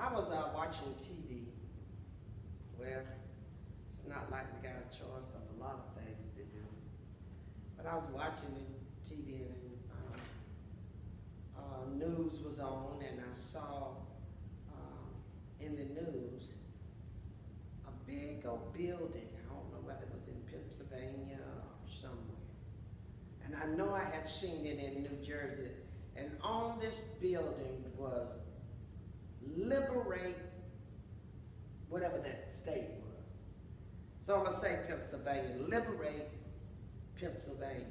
I was watching TV. Well, it's not like we got a choice of a lot of things to do. But I was watching the TV and news was on, and I saw in the news a big old building. I don't know whether it was in Pennsylvania or somewhere. And I know I had seen it in New Jersey. And on this building was Liberate, whatever that state was. So I'm going to say Pennsylvania, Liberate, Pennsylvania.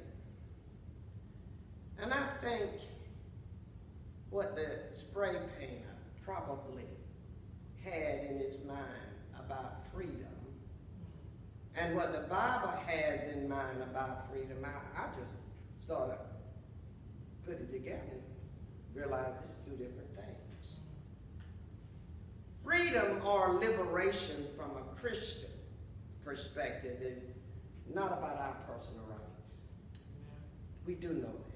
And I think what the spray painter probably had in his mind about freedom and what the Bible has in mind about freedom, I just sort of put it together and realized it's two different things. Freedom or liberation from a Christian perspective is not about our personal rights. We do know that.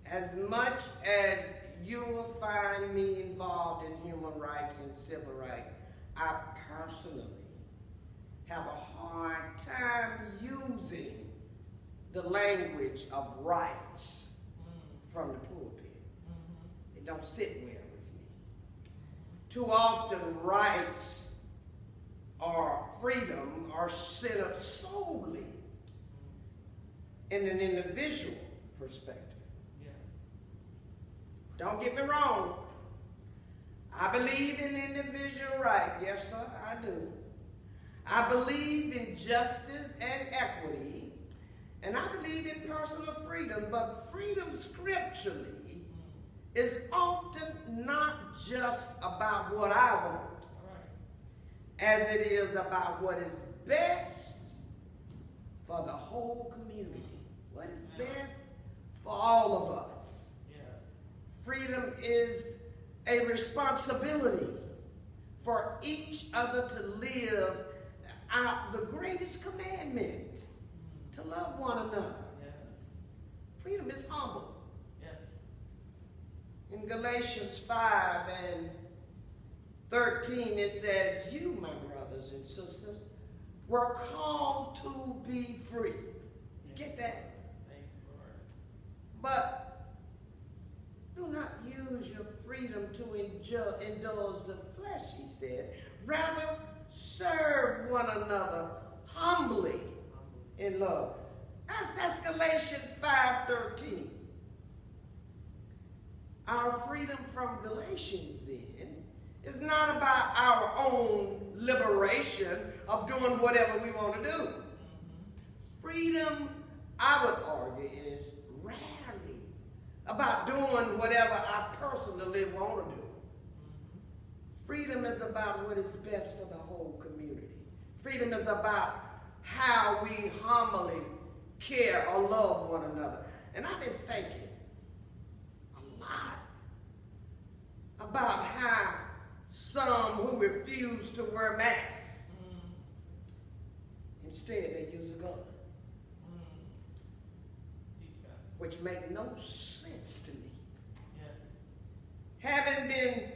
As much as you will find me involved in human rights and civil rights, I personally have a hard time using the language of rights from the pulpit. It don't sit well with me. Too often rights or freedom are centered solely in an individual perspective. Yes. Don't get me wrong. I believe in individual right. Yes, sir, I do. I believe in justice and equity, and I believe in personal freedom, but freedom scripturally is often not just about what I want, as it is about what is best for the whole community, what is best for all of us. Yes. Freedom is a responsibility for each other to live out the greatest commandment, to love one another. Yes. Freedom is humble. Yes. In Galatians 5 and 13, it says, you, my brothers and sisters, were called to be free. You get that? Thank you, Lord. But do not use your freedom to indulge the flesh, he said. Rather, serve one another humbly in love. That's Galatians 5:13. Our freedom from Galatians, then, is not about our own liberation of doing whatever we want to do. Freedom, I would argue, is rarely about doing whatever I personally want to do. Freedom is about what is best for the whole community. Freedom is about how we humbly care or love one another. And I've been thinking a lot about how some who refuse to wear masks, instead they use a gun, which make no sense to me. Yes. Having been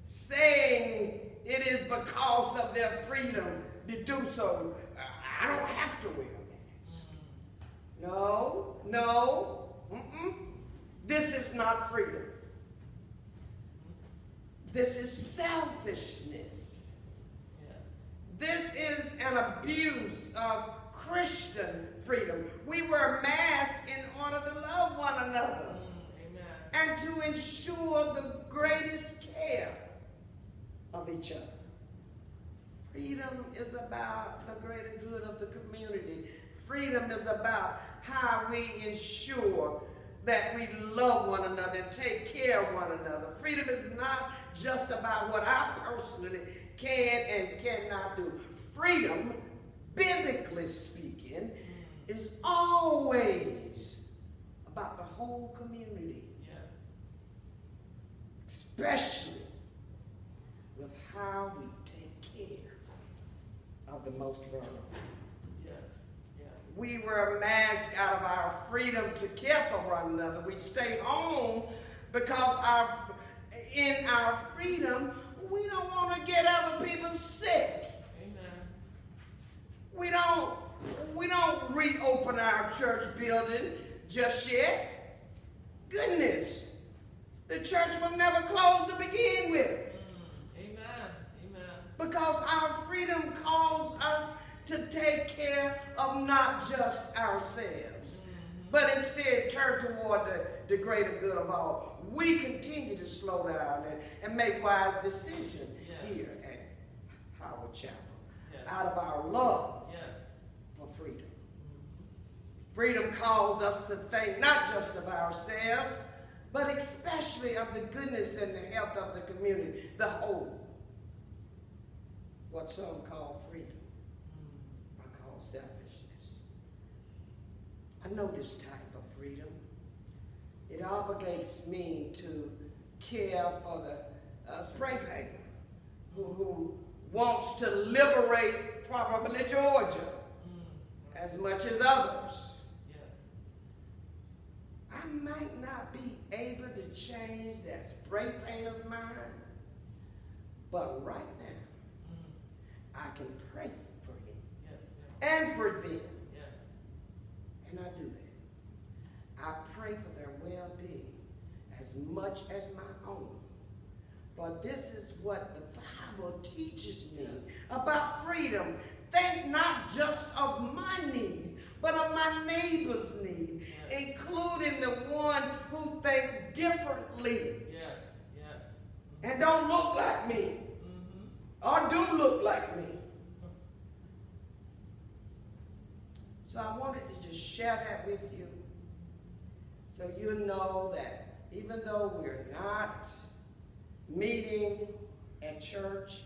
saying it is because of their freedom to do so, I don't have to wear a mask. No. This is not freedom. This is selfishness. Yes. This is an abuse of Christian freedom. We wear masks in order to love one another Amen. and to ensure the greatest care of each other. Freedom is about the greater good of the community. Freedom is about how we ensure that we love one another and take care of one another. Freedom is not just about what I personally can and cannot do. Freedom, biblically speaking, is always about the whole community. Yes. Especially with how we take care of the most vulnerable. Yes. Yes. We wear a mask out of our freedom to care for one another. We stay home because in our freedom, we don't want to get other people sick. Amen. We don't reopen our church building just yet. Goodness, the church was never closed to begin with. Amen. Amen. Because our freedom calls us to take care of not just ourselves, but instead turn toward the greater good of all. We continue to slow down and make wise decisions here at Howard Chapel out of our love for freedom. Freedom calls us to think not just of ourselves, but especially of the goodness and the health of the community, the whole. What some call freedom, I call selfishness. I know this type of freedom. It obligates me to care for the spray painter who wants to liberate probably Georgia as much as others. I might not be able to change that spray painter's mind, but right now, I can pray for him and for them. And I do that. I pray for their well-being as much as my own. For this is what the Bible teaches me about freedom. Think not just of my needs, but of my neighbor's need, including the one who think differently and don't look like me or do look like me. So I wanted to just share that with you so you know that even though we're not meeting at church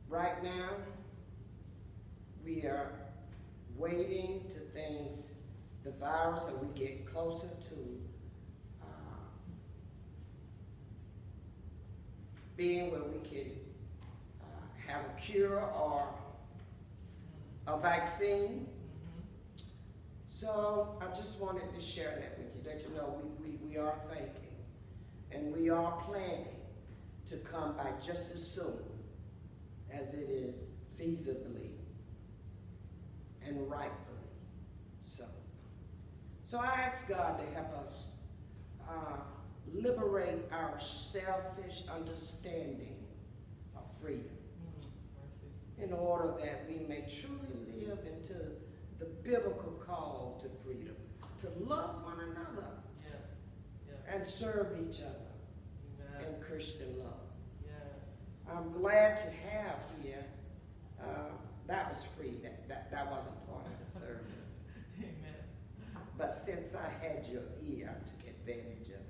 right now, we are waiting to things, the virus, and we get closer to being where we can have a cure or a vaccine. So I just wanted to share that with you, that you know we are thinking and we are planning to come back just as soon as it is feasibly and rightfully so. So I ask God to help us liberate our selfish understanding of freedom in order that we may truly live into the biblical call to freedom, to love one another and serve each other in Christian love. I'm glad to have here, that was free, that wasn't part of the service. But since I had your ear, I took advantage of